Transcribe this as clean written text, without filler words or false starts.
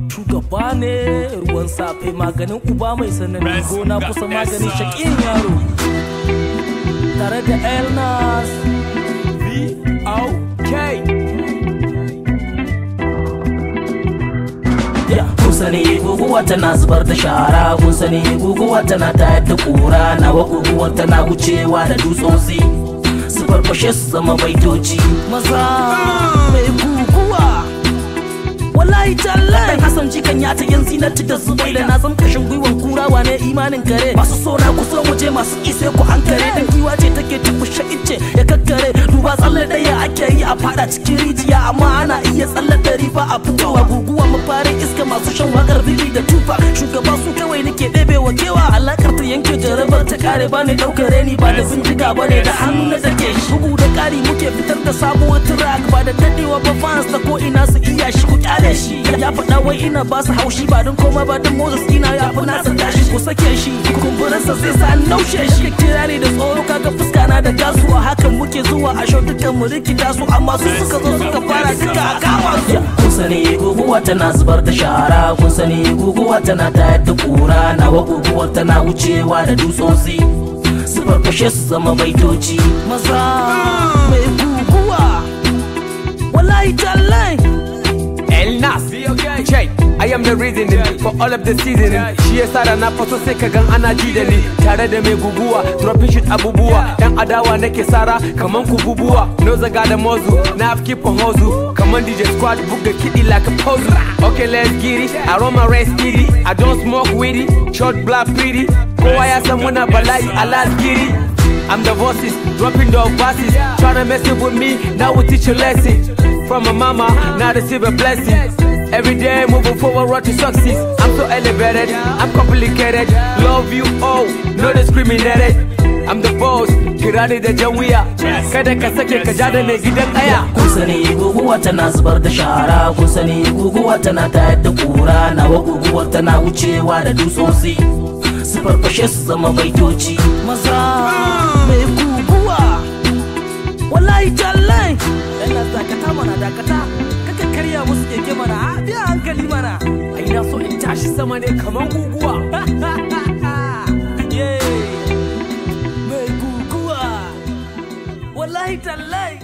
Shugaba ne ruwan safe maganin uba mai sanannin gona kusa maganin shaƙin yaro. Tare da Elnas V.O.K. Kun sani guguwa tana zubar da shara, kun sani guguwa tana tayar da kura, nawa guguwar tana wucewa da dutsotsi su farfashe su zama baitoci. Maza mai guguwa wallahi tallahi Hassan jikan ya ta yin zinarci da zubai da na san kashin gwiwan kura wane imanin kare. Masu sona ku so muje masu ise ku hankare, dan giwa ce take tubushe ice ya kakkare. Duba tsalle daya ake yi a fada cikin rijiya, amma ana iya tsalle dari ba a fitowa. Guguwa mafarin iska masu shan wakar bibi da tufa, shugaba su kawai nake ɗebe wa kewa. Alakar ta yanke jarabar ta kare, ba ne ɗaukar reni ba da bindiga ba ne da hannu na dake shi. Bugu da ƙari muke fitar da sabuwar track, ba da dadewa ba fans ta ko ina su iya shi ku kyale shi. Ya faɗa wai ina ba su haushi ba don koma ba don Moses ina ya fi nasa tashi. Ku sake shi kumburinsa zai sa naushe shi. Kirari da tsoro kaga fuska na da gasuwa, hakan muke zuwa a show dukkan mu rikita su, amma su suka zo suka fara duka a kama su. Kun sani guguwa tana zubar da shara, kun sani guguwa tana tayar da kura, nawa guguwar tana wucewa da dutsotsi su farfashe su zama baitoci. Maza mai guguwa wallahi tallahi Elnas V.O.K. I am the reasoning for all of the seasoning. Shi yasa da na faso sai ka gan ana ji da ni, tare da mai guguwa dropping shit abubuwa. Yan adawa nake sara kaman kububuwa, no zaga da mozu na keep on hustle kaman DJ Squad buga kiɗi like a puzzle. Okay let's get it, I run my race speedy, I don't smoke weedy, short black pretty. Kowa ya san muna bala'i a last giddy. I'm the voices, dropping the verses. Tryna mess it with me, now we teach a lesson. From my mama, now receive a blessing. Every day moving forward, road to success. I'm so elevated, I'm complicated. Love you all, no discriminated. I'm the boss, kirani da jawiya. Kada ka sake ka ja da mai gidan aya. Kun sani guguwa tana zubar da shara, kun sani guguwa tana tayar da kura, nawa guguwar tana wucewa da dutsotsi su farfashe su zama baitoci. Maza mai guguwa wallahi tallahi. Yana dakata mana dakata, kaka karya musu keke mana, a biya hankali mana. Ai na so in tashi sama ne kaman guguwa. Mai guguwa wallahi tallahi.